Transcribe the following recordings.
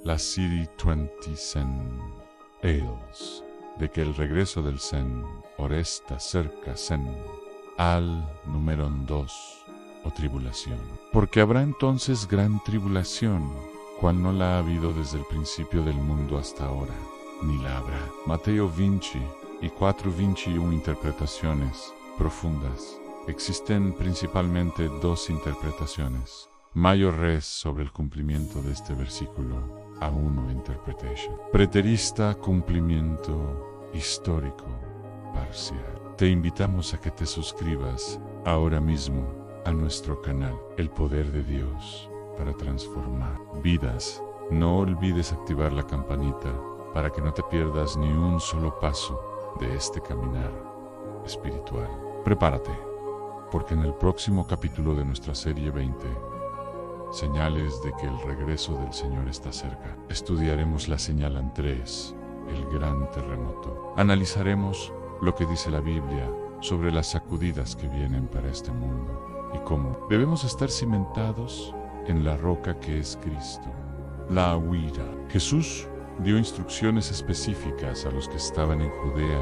la City 20 Zen Ales, de que el regreso del Zen oresta cerca Zen al número 2 o tribulación. Porque habrá entonces gran tribulación, cual no la ha habido desde el principio del mundo hasta ahora, ni la habrá. Mateo 20 y 4:21 interpretaciones profundas. Existen principalmente dos interpretaciones. Mayor res sobre el cumplimiento de este versículo, a uno interpretation. Preterista cumplimiento histórico parcial. Te invitamos a que te suscribas ahora mismo a nuestro canal, El Poder de Dios para Transformar Vidas. No olvides activar la campanita para que no te pierdas ni un solo paso de este caminar espiritual. Prepárate, porque en el próximo capítulo de nuestra serie 20, señales de que el regreso del Señor está cerca, estudiaremos la señal Andrés, el gran terremoto. Analizaremos lo que dice la Biblia sobre las sacudidas que vienen para este mundo y cómo debemos estar cimentados en la roca que es Cristo, la huira. Jesús dio instrucciones específicas a los que estaban en Judea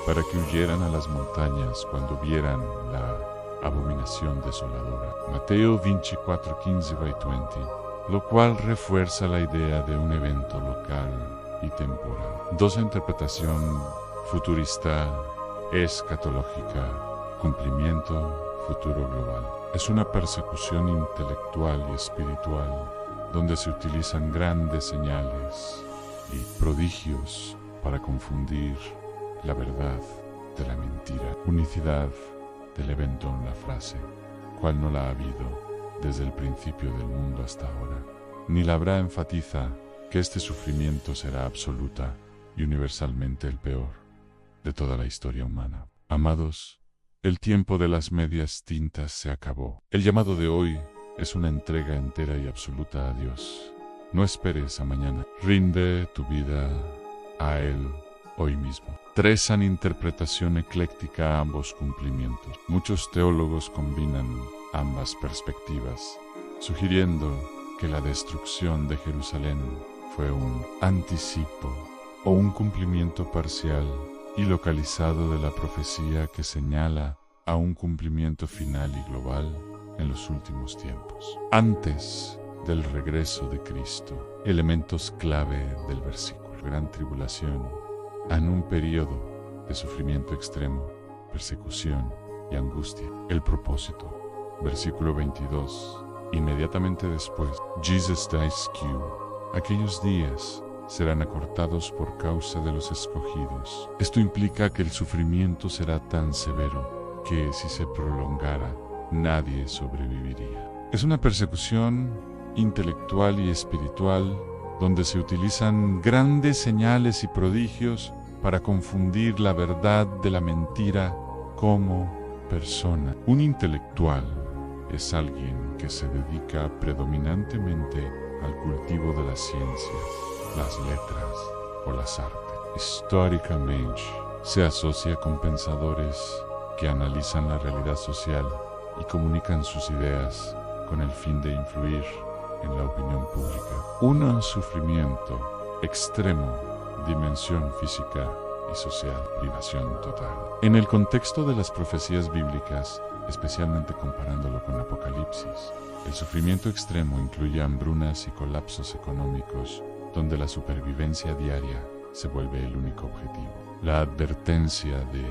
para que huyeran a las montañas cuando vieran la abominación desoladora. Mateo 24:15-20, lo cual refuerza la idea de un evento local y temporal. Dos interpretación futurista, escatológica, cumplimiento, futuro global. Es una persecución intelectual y espiritual donde se utilizan grandes señales y prodigios para confundir la verdad de la mentira. Unicidad del evento en la frase, cual no la ha habido desde el principio del mundo hasta ahora. Ni la habrá. Enfatiza que este sufrimiento será absoluta y universalmente el peor de toda la historia humana. Amados, el tiempo de las medias tintas se acabó. El llamado de hoy es una entrega entera y absoluta a Dios. No esperes a mañana. Rinde tu vida a Él hoy mismo. Trazan interpretación ecléctica a ambos cumplimientos. Muchos teólogos combinan ambas perspectivas, sugiriendo que la destrucción de Jerusalén fue un anticipo o un cumplimiento parcial y localizado de la profecía que señala a un cumplimiento final y global en los últimos tiempos, antes del regreso de Cristo. Elementos clave del versículo: gran tribulación, en un periodo de sufrimiento extremo, persecución y angustia. El propósito, versículo 22, inmediatamente después, Jesus dies Q. Aquellos días serán acortados por causa de los escogidos. Esto implica que el sufrimiento será tan severo que si se prolongara, nadie sobreviviría. Es una persecución intelectual y espiritual donde se utilizan grandes señales y prodigios para confundir la verdad de la mentira como persona. Un intelectual es alguien que se dedica predominantemente al cultivo de la ciencia, las letras o las artes. Históricamente se asocia con pensadores que analizan la realidad social y comunican sus ideas con el fin de influir en la opinión pública. Un sufrimiento extremo, dimensión física y social, privación total. En el contexto de las profecías bíblicas, especialmente comparándolo con Apocalipsis, el sufrimiento extremo incluye hambrunas y colapsos económicos, donde la supervivencia diaria se vuelve el único objetivo. La advertencia de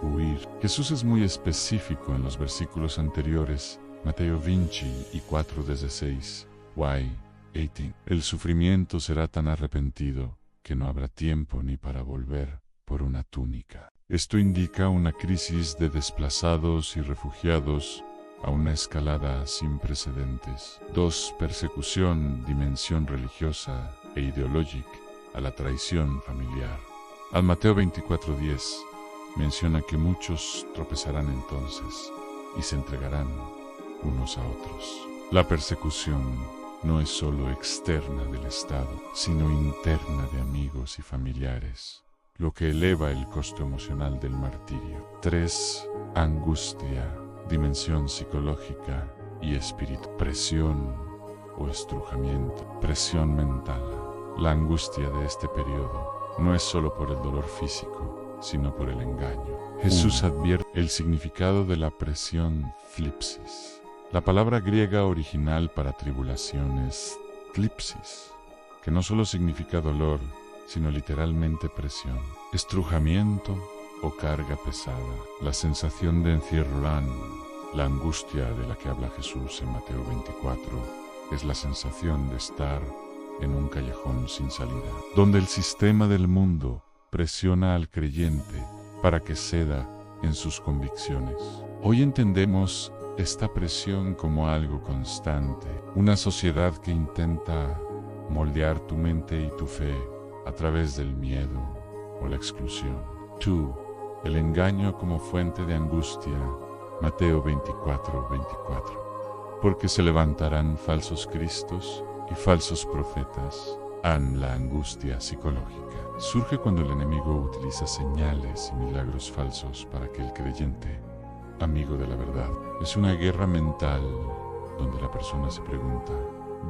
huir. Jesús es muy específico en los versículos anteriores, Mateo 20 y 4:16. Why 18. El sufrimiento será tan arrepentido que no habrá tiempo ni para volver por una túnica. Esto indica una crisis de desplazados y refugiados a una escalada sin precedentes. 2. Persecución, dimensión religiosa e ideológica a la traición familiar. Al Mateo 24:10 menciona que muchos tropezarán entonces y se entregarán unos a otros. La persecución no es solo externa del Estado, sino interna de amigos y familiares, lo que eleva el costo emocional del martirio. 3. Angustia, dimensión psicológica y espíritu. Presión o estrujamiento, presión mental, La angustia de este periodo no es solo por el dolor físico, sino por el engaño. Jesús advierte el significado de la presión thlipsis. La palabra griega original para tribulación es thlipsis, que no solo significa dolor, sino literalmente presión, estrujamiento o carga pesada. La sensación de encierro, la angustia de la que habla Jesús en Mateo 24, es la sensación de estar en un callejón sin salida, donde el sistema del mundo presiona al creyente para que ceda en sus convicciones. Hoy entendemos esta presión como algo constante, una sociedad que intenta moldear tu mente y tu fe a través del miedo o la exclusión. El engaño como fuente de angustia, Mateo 24:24. Porque se levantarán falsos cristos y falsos profetas. La angustia psicológica surge cuando el enemigo utiliza señales y milagros falsos para que el creyente, amigo de la verdad, es una guerra mental donde la persona se pregunta,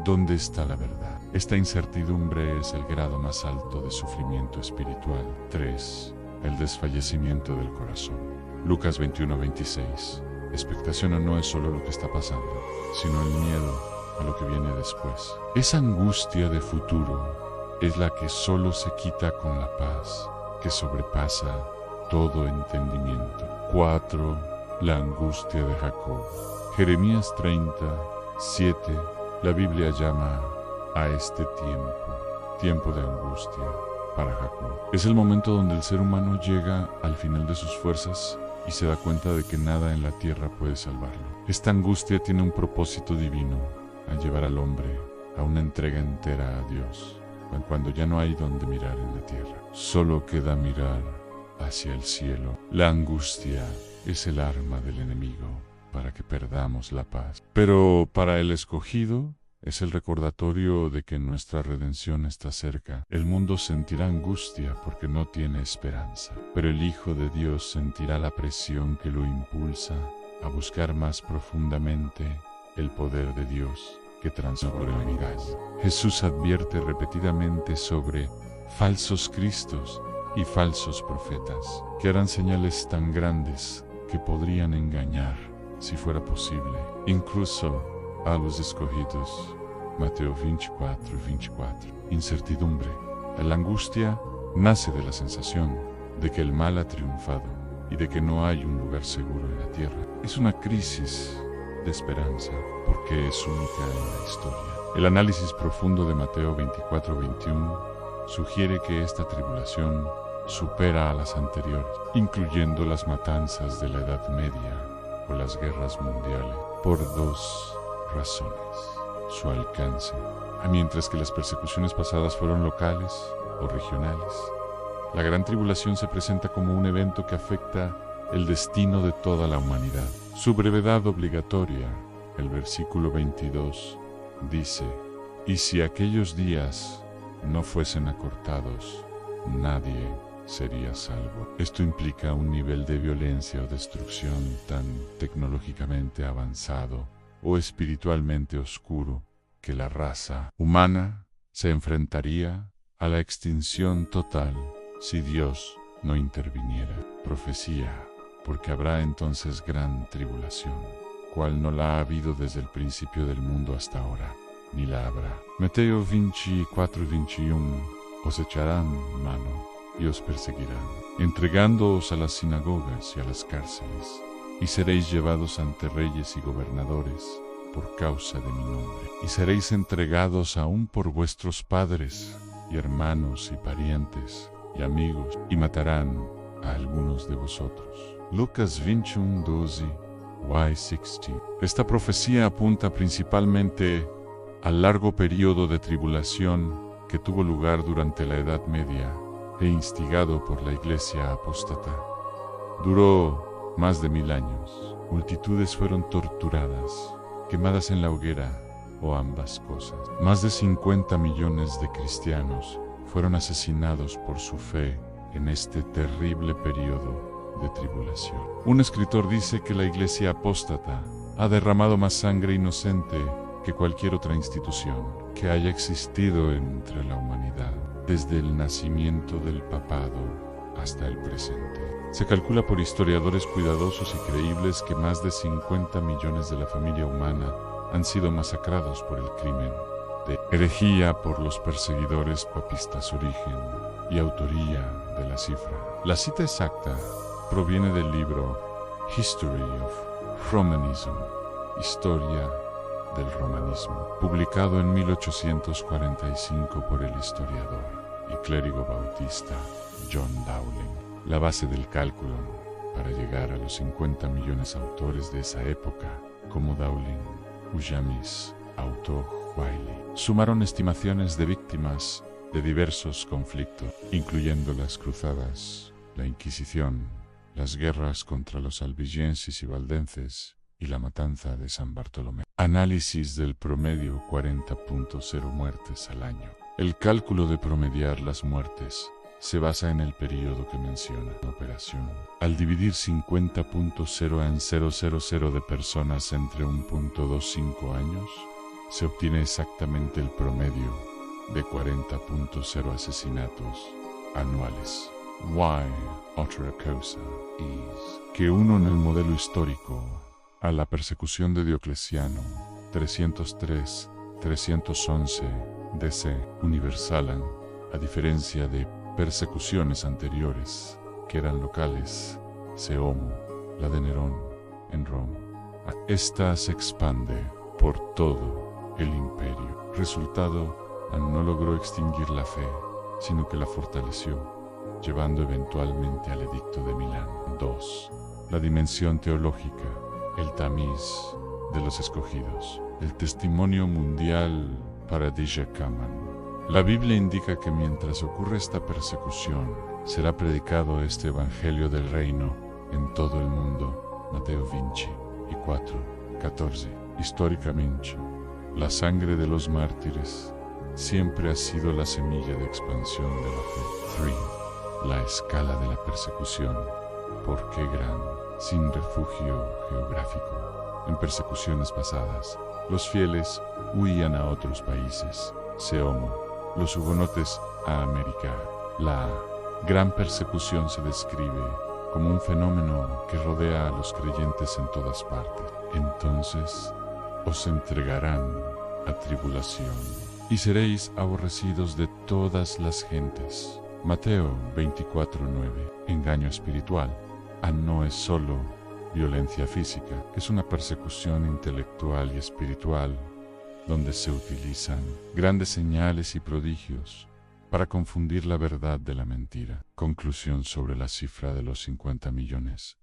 ¿dónde está la verdad? Esta incertidumbre es el grado más alto de sufrimiento espiritual. 3. El desfallecimiento del corazón. Lucas 21:26. Expectación no es solo lo que está pasando, sino el miedo a lo que viene después. Esa angustia de futuro es la que solo se quita con la paz que sobrepasa todo entendimiento. 4. La angustia de Jacob. Jeremías 30:7. La Biblia llama a este tiempo de angustia para Jacob. Es el momento donde el ser humano llega al final de sus fuerzas y se da cuenta de que nada en la tierra puede salvarlo. Esta angustia tiene un propósito divino, al llevar al hombre a una entrega entera a Dios, cuando ya no hay donde mirar en la tierra. Solo queda mirar hacia el cielo. La angustia es el arma del enemigo para que perdamos la paz. Pero para el escogido es el recordatorio de que nuestra redención está cerca. El mundo sentirá angustia porque no tiene esperanza, pero el Hijo de Dios sentirá la presión que lo impulsa a buscar más profundamente el poder de Dios que transforma vidas. Jesús advierte repetidamente sobre falsos cristos y falsos profetas, que harán señales tan grandes que podrían engañar, si fuera posible, incluso a los escogidos. Mateo 24:24. Incertidumbre. La angustia nace de la sensación de que el mal ha triunfado y de que no hay un lugar seguro en la tierra. Es una crisis de esperanza porque es única en la historia. El análisis profundo de Mateo 24:21 sugiere que esta tribulación supera a las anteriores, incluyendo las matanzas de la Edad Media o las guerras mundiales, por dos razones: su alcance. Mientras que las persecuciones pasadas fueron locales o regionales, la Gran Tribulación se presenta como un evento que afecta el destino de toda la humanidad. Su brevedad obligatoria, el versículo 22, dice: y si aquellos días no fuesen acortados, nadie sería salvo. Esto implica un nivel de violencia o destrucción tan tecnológicamente avanzado o espiritualmente oscuro que la raza humana se enfrentaría a la extinción total si Dios no interviniera. Profecía, porque habrá entonces gran tribulación, cual no la ha habido desde el principio del mundo hasta ahora, ni la habrá. Mateo 24:21. Os echarán mano y os perseguirán, entregándoos a las sinagogas y a las cárceles, y seréis llevados ante reyes y gobernadores por causa de mi nombre, y seréis entregados aún por vuestros padres y hermanos y parientes y amigos, y matarán a algunos de vosotros. Lucas 21:12-16. Esta profecía apunta principalmente al largo periodo de tribulación que tuvo lugar durante la Edad Media e instigado por la Iglesia apóstata. Duró más de 1000 años. Multitudes fueron torturadas, quemadas en la hoguera o ambas cosas. Más de 50 millones de cristianos fueron asesinados por su fe en este terrible periodo de tribulación. Un escritor dice que la Iglesia apóstata ha derramado más sangre inocente que cualquier otra institución que haya existido entre la humanidad. desde el nacimiento del papado hasta el presente. Se calcula por historiadores cuidadosos y creíbles que más de 50 millones de la familia humana han sido masacrados por el crimen de herejía por los perseguidores papistas. Origen y autoría de la cifra. La cita exacta proviene del libro History of Romanism, Historia del Romanismo, publicado en 1845 por el historiador y clérigo bautista John Dowling. La base del cálculo para llegar a los 50 millones autores de esa época, como Dowling, Ujamis, Auto, Wiley, sumaron estimaciones de víctimas de diversos conflictos, incluyendo las cruzadas, la Inquisición, las guerras contra los albigenses y valdenses y la matanza de San Bartolomé. Análisis del promedio: 40.0 muertes al año. El cálculo de promediar las muertes se basa en el periodo que menciona la operación. Al dividir 50.0 en 000 de personas entre 1.25 años, se obtiene exactamente el promedio de 40.0 asesinatos anuales. Why otra cosa is que uno en el modelo histórico a la persecución de Diocleciano 303-311 DC Universalan, a diferencia de persecuciones anteriores que eran locales, Seomo, la de Nerón en Roma. Esta se expande por todo el imperio. Resultado, no logró extinguir la fe, sino que la fortaleció, llevando eventualmente al Edicto de Milán. 2. La dimensión teológica, el tamiz de los escogidos, el testimonio mundial para Dijakaman. La Biblia indica que mientras ocurre esta persecución, será predicado este Evangelio del Reino en todo el mundo. Mateo 20 y 4:14. Históricamente, la sangre de los mártires siempre ha sido la semilla de expansión de la fe. 3. La escala de la persecución. ¿Por qué gran? Sin refugio geográfico. En persecuciones pasadas, los fieles huían a otros países. Seomo, los hugonotes a América. La gran persecución se describe como un fenómeno que rodea a los creyentes en todas partes. Entonces os entregarán a tribulación y seréis aborrecidos de todas las gentes. Mateo 24:9. Engaño espiritual. No es solo violencia física, es una persecución intelectual y espiritual, donde se utilizan grandes señales y prodigios para confundir la verdad de la mentira. Conclusión sobre la cifra de los 50 millones.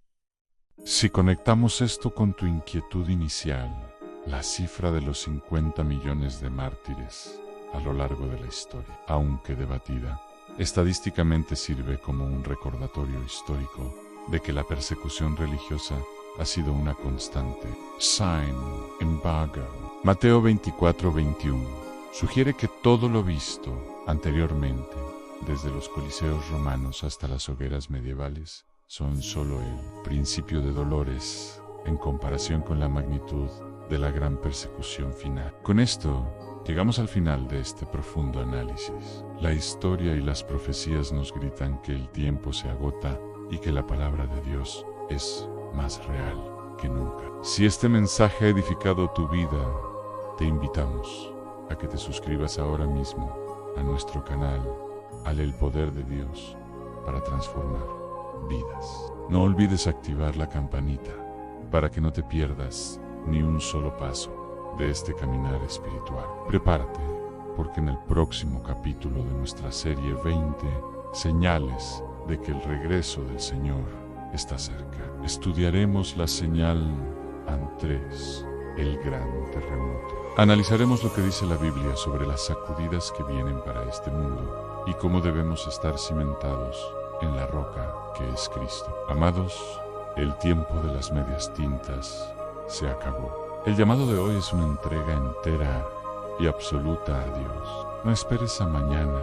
Si conectamos esto con tu inquietud inicial, la cifra de los 50 millones de mártires a lo largo de la historia, aunque debatida, estadísticamente sirve como un recordatorio histórico de que la persecución religiosa ha sido una constante. Sign, embargo. Mateo 24:21 sugiere que todo lo visto anteriormente, desde los coliseos romanos hasta las hogueras medievales, son solo el principio de dolores en comparación con la magnitud de la gran persecución final. Con esto, llegamos al final de este profundo análisis. La historia y las profecías nos gritan que el tiempo se agota y que la palabra de Dios es más real que nunca. Si este mensaje ha edificado tu vida, te invitamos a que te suscribas ahora mismo a nuestro canal, al El Poder de Dios para transformar vidas. No olvides activar la campanita para que no te pierdas ni un solo paso de este caminar espiritual. Prepárate, porque en el próximo capítulo de nuestra serie 20 señales de que el regreso del Señor está cerca, estudiaremos la señal Antres, el gran terremoto. Analizaremos lo que dice la Biblia sobre las sacudidas que vienen para este mundo y cómo debemos estar cimentados en la roca que es Cristo. Amados, el tiempo de las medias tintas se acabó. El llamado de hoy es una entrega entera y absoluta a Dios. No esperes a mañana,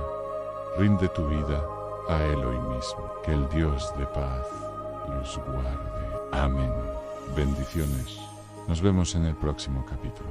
rinde tu vida a Él hoy mismo. Que el Dios de paz los guarde. Amén. Bendiciones. Nos vemos en el próximo capítulo.